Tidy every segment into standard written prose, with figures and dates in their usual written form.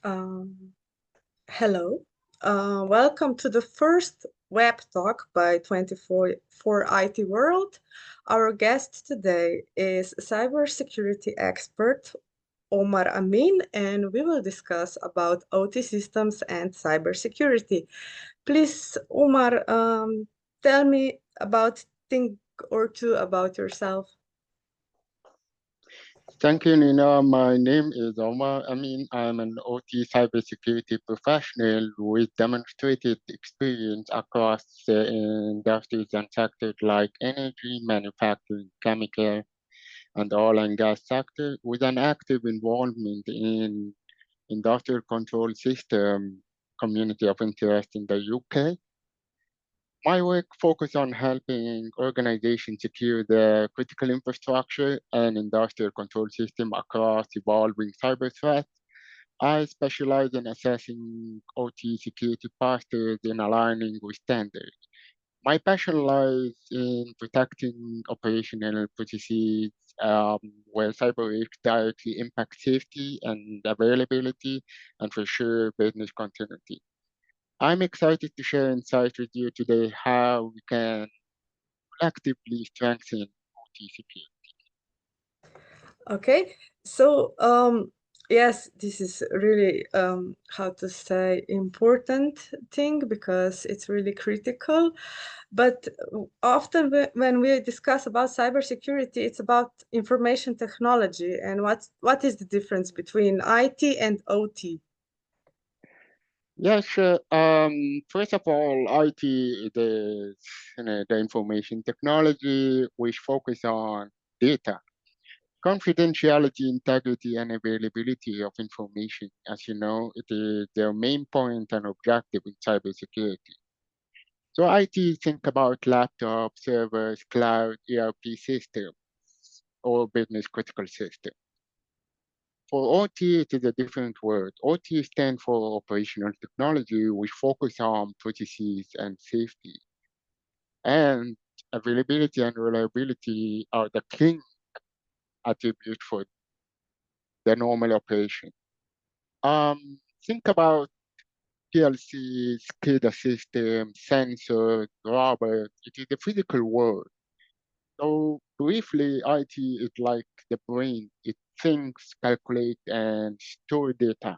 Um, Hello. Welcome to the first web talk by 24 IT World. Our guest today is cybersecurity expert Omar Amin, and we will discuss about OT systems and cybersecurity. Please, Omar, tell me about thing or two about yourself. Thank you, Nina. My name is Omar Amin. I'm an OT cybersecurity professional with demonstrated experience across industries and sectors like energy, manufacturing, chemical, and oil and gas sector, with an active involvement in industrial control system community of interest in the UK. My work focuses on helping organizations secure the critical infrastructure and industrial control system across evolving cyber threats. I specialize in assessing OT security postures and aligning with standards. My passion lies in protecting operational processes where cyber risks directly impact safety and availability, and for sure business continuity. I'm excited to share insights with you today how we can actively strengthen OTCP. Okay, so yes, this is really how to say important thing because it's really critical. But often when we discuss about cybersecurity, it's about information technology and what is the difference between IT and OT? Yes, sure. First of all, IT is the information technology which focus on data, confidentiality, integrity, and availability of information. As you know, it is their main point and objective in cybersecurity. So IT think about laptops, servers, cloud, ERP systems, or business critical systems. For OT, it is a different word. OT stands for operational technology, which focus on processes and safety. And availability and reliability are the king attribute for the normal operation. Think about PLCs, SCADA systems, sensors, robots. It is the physical world. So briefly, IT is like the brain. It thinks, calculates, and store data.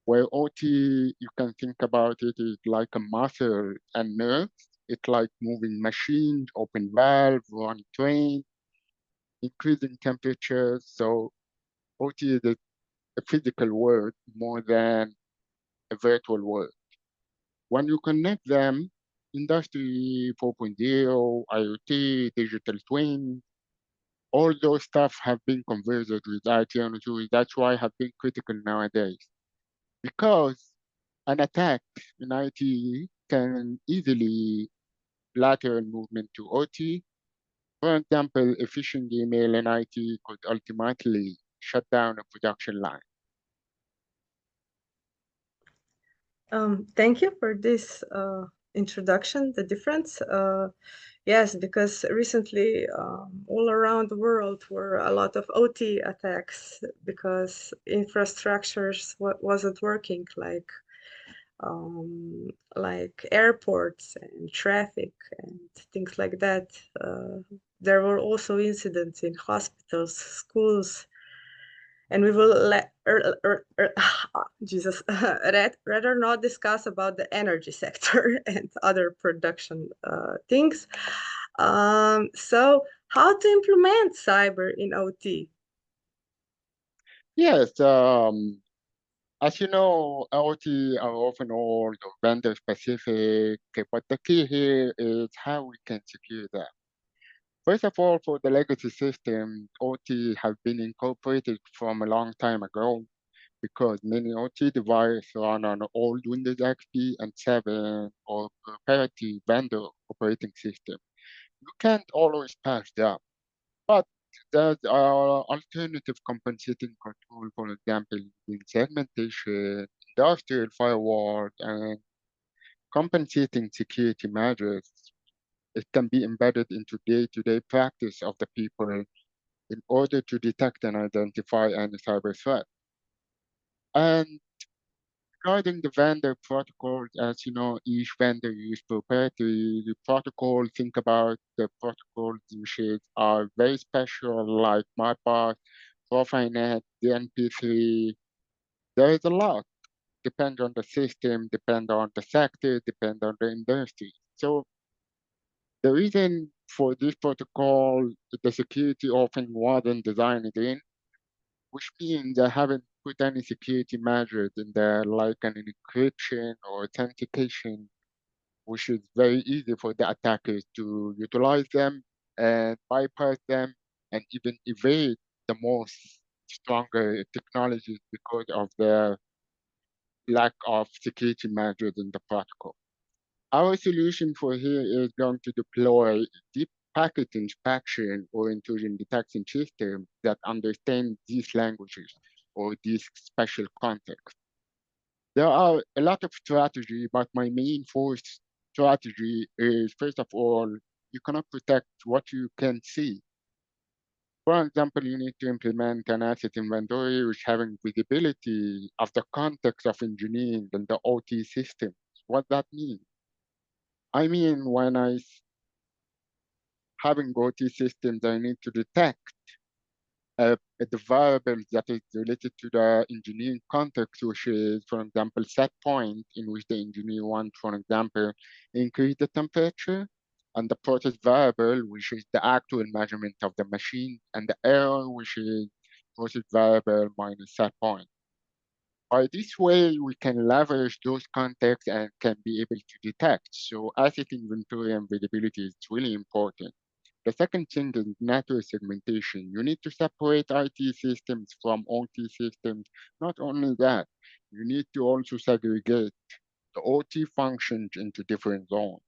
Where OT, you can think about it is like a muscle and nerves. It's like moving machines, open valve, run train, increasing temperatures. So OT is a physical world more than a virtual world. When you connect them, Industry 4.0, IoT, digital twin, all those stuff have been converged with IT and OT. That's why have been critical nowadays. Because an attack in IT can easily lateral movement to OT. For example, a phishing email in IT could ultimately shut down a production line. Thank you for this introduction, the difference. Yes, because recently all around the world were a lot of OT attacks because infrastructures wasn't working like airports and traffic and things like that. There were also incidents in hospitals, schools, and we will Jesus rather not discuss about the energy sector and other production things. So how to implement cyber in OT? Yes, as you know, OT are often all vendor specific, but the key here is how we can secure that. First of all, for the legacy system, OT have been incorporated from a long time ago because many OT devices run on old Windows XP and 7 or proprietary vendor operating system. You can't always patch that, but there's alternative compensating control, for example, in segmentation, industrial firewall, and compensating security measures. It can be embedded into day-to-day practice of the people in order to detect and identify any cyber threat. And Regarding the vendor protocols, as you know, each vendor use proprietary protocol. Think about the protocols which are very special, like MyPath, Profinet, DNP3. There is a lot. Depend on the system, depend on the sector, depend on the industry. So the reason for this protocol, the security often wasn't designed in, which means I haven't put any security measures in there, like an encryption or authentication, which is very easy for the attackers to utilize them and bypass them and even evade the most stronger technologies because of the lack of security measures in the protocol. Our solution for here is going to deploy deep packet inspection or intrusion detection system that understand these languages or these special contexts. There are a lot of strategy, but my main force strategy is first of all, you cannot protect what you can see. For example, you need to implement an asset inventory which having visibility of the context of engineering and the OT systems. What that means? I mean, when having OT systems, I need to detect the variables that is related to the engineering context, which is, for example, set point in which the engineer wants, for example, increase the temperature, and the process variable, which is the actual measurement of the machine, and the error, which is process variable minus set point. By this way, we can leverage those contexts and can be able to detect. So asset inventory and visibility is really important. The second thing is network segmentation. You need to separate IT systems from OT systems. Not only that, you need to also segregate the OT functions into different zones.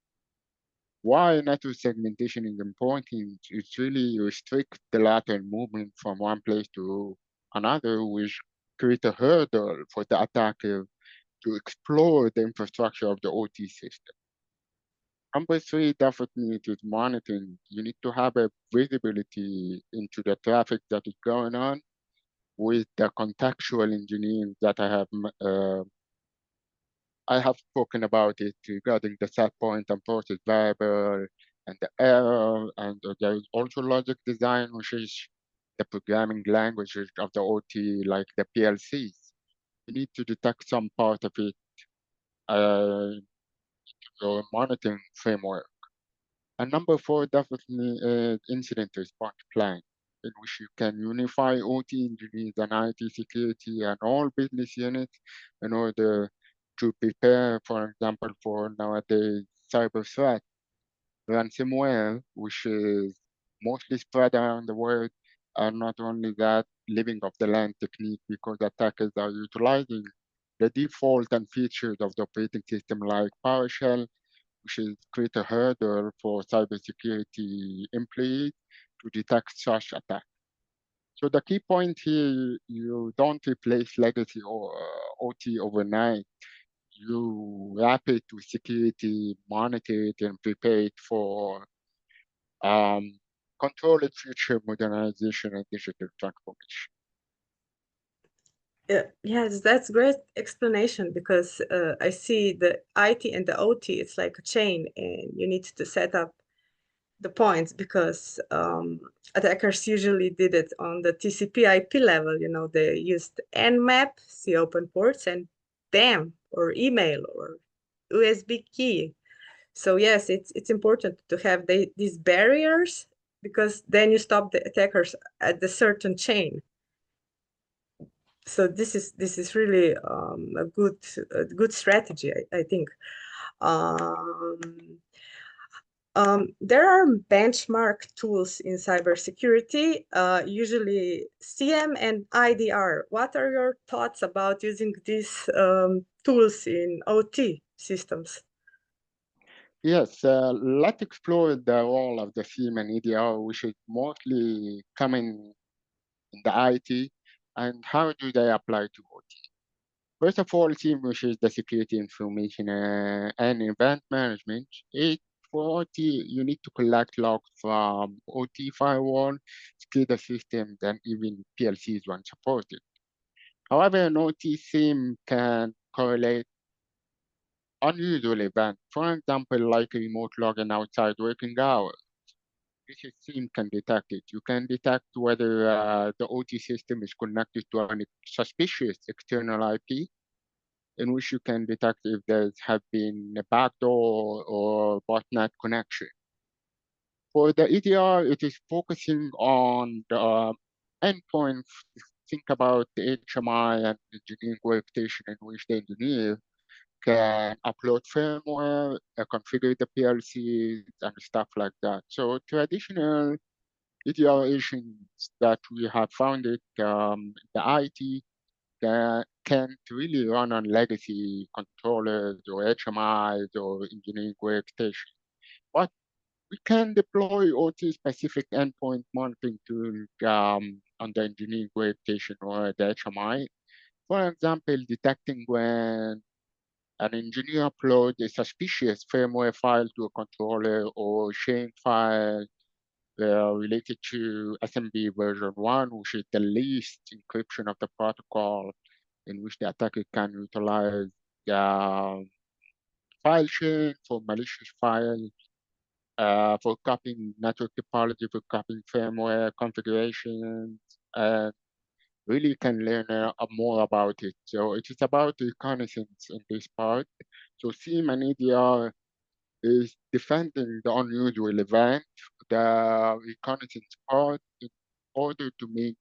Why network segmentation is important is really restrict the lateral movement from one place to another, which create a hurdle for the attacker to explore the infrastructure of the OT system. Number three, definitely it is monitoring. You need to have a visibility into the traffic that is going on with the contextual engineering that I have spoken about it regarding the set point and process variable and the error, and there is also logic design, which is the programming languages of the OT, like the PLCs. You need to detect some part of it, your monitoring framework. And number four, definitely is incident response plan, in which you can unify OT engineers and IT security and all business units in order to prepare, for example, for nowadays cyber threat, ransomware, which is mostly spread around the world, and not only that, living off the land technique because attackers are utilizing the default and features of the operating system like PowerShell, which is create a hurdle for cybersecurity employees to detect such attacks. So the key point here, you don't replace legacy or OT overnight. You wrap it with security, monitor it, and prepare it for um, controlled future modernization and digital transformation. Yeah, yes, that's great explanation because I see the IT and the OT, it's like a chain, and you need to set up the points because attackers usually did it on the TCP/IP level. You know, they used Nmap, see open ports, and bam, or email or USB key. So yes, it's important to have these barriers because then you stop the attackers at the certain chain. So this is really a good strategy, I think. Um, there are benchmark tools in cybersecurity, usually CM and IDR. What are your thoughts about using these tools in OT systems? Yes, let's explore the role of the SIEM and EDR, which is mostly coming in the IT, and how do they apply to OT? First of all, SIEM, which is the security information and event management, for OT, you need to collect logs from OT firewall, SCADA systems, and even PLCs when supported. However, an OT SIEM can correlate unusual events. For example, like a remote login outside working hours. This team can detect it. You can detect whether the OT system is connected to a suspicious external IP, in which you can detect if there have been a backdoor or botnet connection. For the EDR, it is focusing on the endpoints. Think about the HMI and engineering workstation in which the engineer can upload firmware, configure the PLCs, and stuff like that. So traditional EDR agents that we have found it, the IT can't really run on legacy controllers or HMIs or engineering workstations. But we can deploy OT-specific endpoint monitoring tools on the engineering workstation or the HMI. For example, detecting when an engineer uploads a suspicious firmware file to a controller or sharing file related to SMB version 1, which is the least encryption of the protocol in which the attacker can utilize the file sharing for malicious files, for copying network topology, for copying firmware configurations, and really can learn more about it. So it is about reconnaissance in this part. So SIEM and EDR is defending the unusual event, the reconnaissance part, in order to make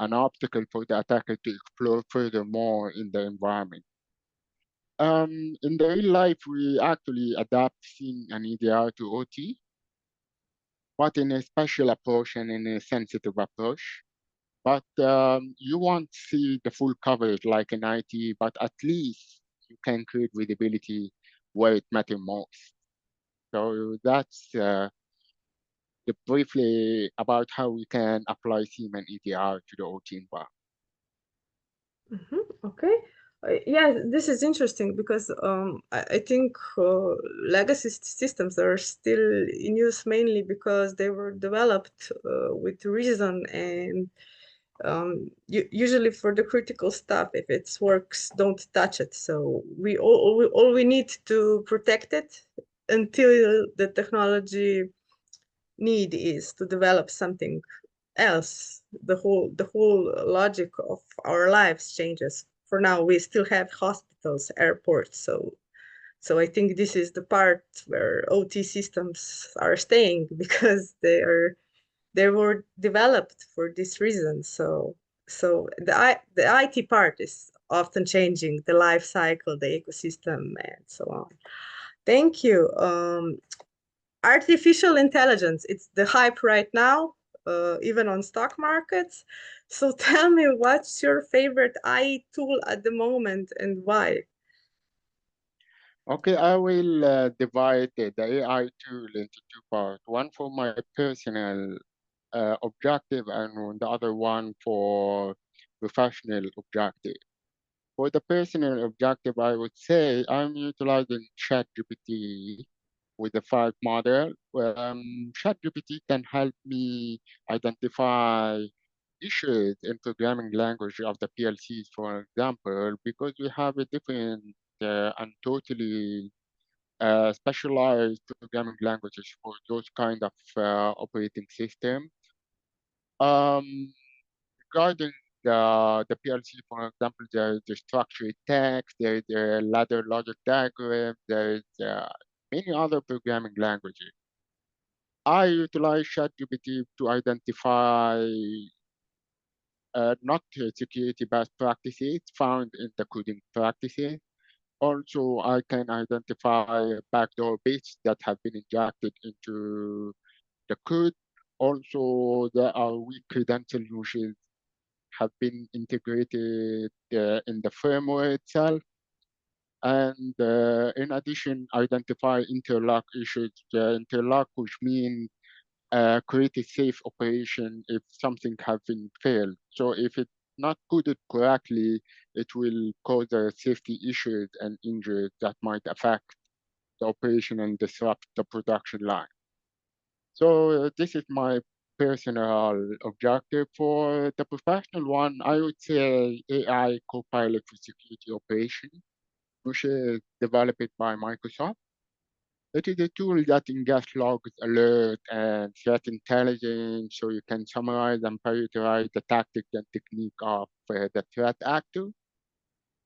an obstacle for the attacker to explore furthermore in the environment. In the real life, we actually adapt SIEM and EDR to OT, but in a special approach and in a sensitive approach. But you won't see the full coverage like in IT, but at least you can create visibility where it matters most. So that's briefly about how we can apply SIEM and EDR to the OT environment. Okay. Yeah, this is interesting because I think legacy systems are still in use mainly because they were developed with reason and usually for the critical stuff, if it works, don't touch it. So all we need to protect it until the technology need is to develop something else. The whole logic of our lives changes. For now, we still have hospitals, airports, so I think this is the part where OT systems are staying because they were developed for this reason. So the IT part is often changing the life cycle, the ecosystem, and so on. Thank you. Artificial intelligence, it's the hype right now, even on stock markets. So tell me, what's your favorite AI tool at the moment and why? Okay, I will divide the AI tool into two parts. One for my personal objective and the other one for professional objective. For the personal objective, I would say I'm utilizing ChatGPT with the 5 model. Where ChatGPT can help me identify issues in programming language of the PLCs, for example, because we have a different and totally specialized programming languages for those kind of operating system. Um, Regarding the PLC, for example, there is the structured text, there is the ladder logic diagram, there is many other programming languages. I utilize ChatGPT to identify not security best practices found in the coding practices. Also, I can identify backdoor bits that have been injected into the code. Also, there are weak credential uses have been integrated in the firmware itself. And in addition, identify interlock issues. Interlock, which means create a safe operation if something has been failed. So if it's not coded correctly, it will cause safety issues and injuries that might affect the operation and disrupt the production line. So this is my personal objective. For the professional one, I would say AI Copilot for security operation. which is developed by Microsoft. It is a tool that ingests logs, alerts, and threat intelligence so you can summarize and prioritize the tactics and technique of the threat actor.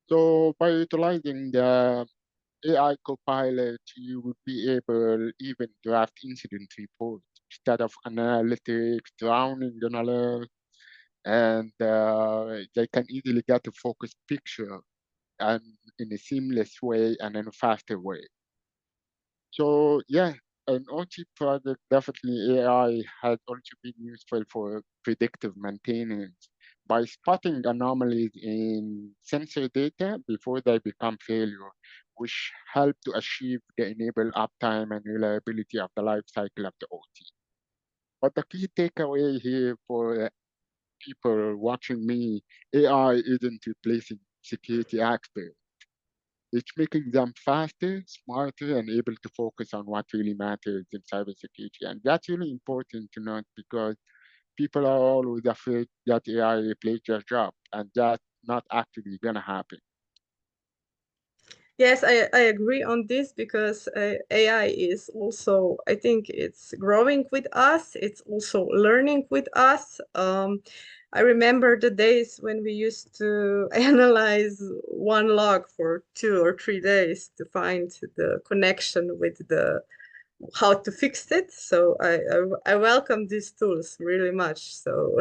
So by utilizing the AI Copilot, you would be able even draft incident reports instead of analytics, drowning in alerts, and they can easily get a focused picture and in a seamless way and in a faster way. So yeah, an OT project, definitely AI has also been useful for predictive maintenance by spotting anomalies in sensor data before they become failure, which help to achieve the enable uptime and reliability of the life cycle of the OT. But the key takeaway here for people watching me, AI isn't replacing security experts. It's making them faster, smarter, and able to focus on what really matters in cybersecurity. And that's really important to note because people are always afraid that AI replaces their job, and that's not actually going to happen. Yes, I agree on this because AI is also, I think it's growing with us. It's also learning with us. I remember the days when we used to analyze one log for 2 or 3 days to find the connection with the how to fix it. So I welcome these tools really much. So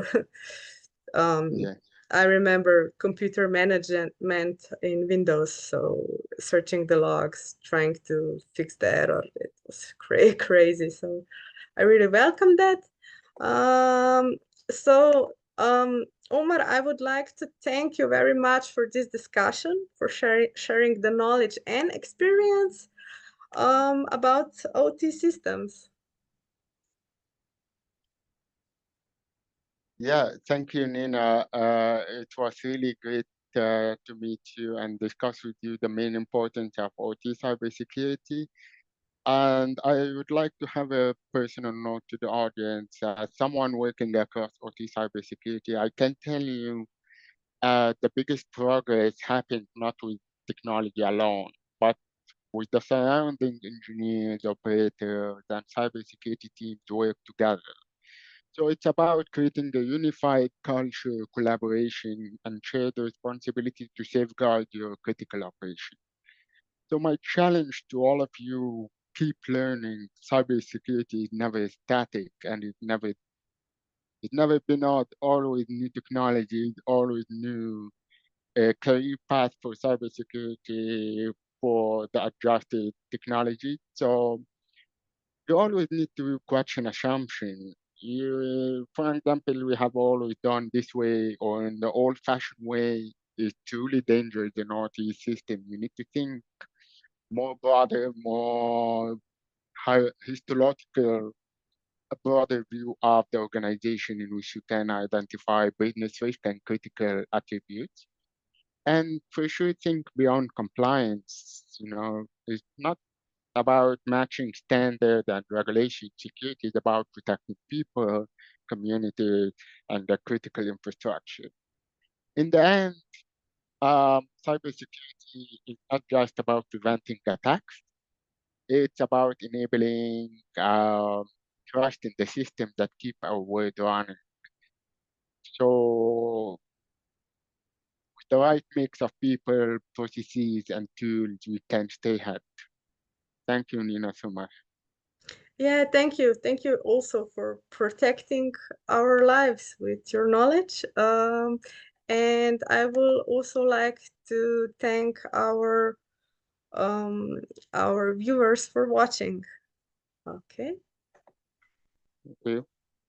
um, Yeah, I remember computer management in Windows, so searching the logs, trying to fix the error. It was crazy. So I really welcome that. Um, Omar, I would like to thank you very much for this discussion, for sharing the knowledge and experience about OT systems. yeah. Thank you, Nina. It was really great to meet you and discuss with you the main importance of OT cybersecurity. And I would like to have a personal note to the audience. As someone working across OT cybersecurity, I can tell you the biggest progress happens not with technology alone, but with the surrounding engineers, operators, and cybersecurity teams to work together. So it's about creating a unified culture, collaboration, and shared responsibility to safeguard your critical operation. So my challenge to all of you, keep learning. Cybersecurity is never static and it's never been out, always new technologies, always new career path for cybersecurity for the adjusted technology. So you always need to question assumption. For example, we have always done this way or in the old-fashioned way is truly dangerous in RT system. You need to think more broader, more historical, a broader view of the organization in which you can identify business risk and critical attributes. And for sure, think beyond compliance. It's not about matching standard and regulation. Security is about protecting people, communities, and the critical infrastructure. In the end, cybersecurity is not just about preventing attacks. It's about enabling trust in the system that keep our world running. So with the right mix of people, processes, and tools, we can stay ahead. Thank you, Nina, so much. Yeah, thank you. Thank you also for protecting our lives with your knowledge. And I will also like to thank our viewers for watching. Okay. Thank you.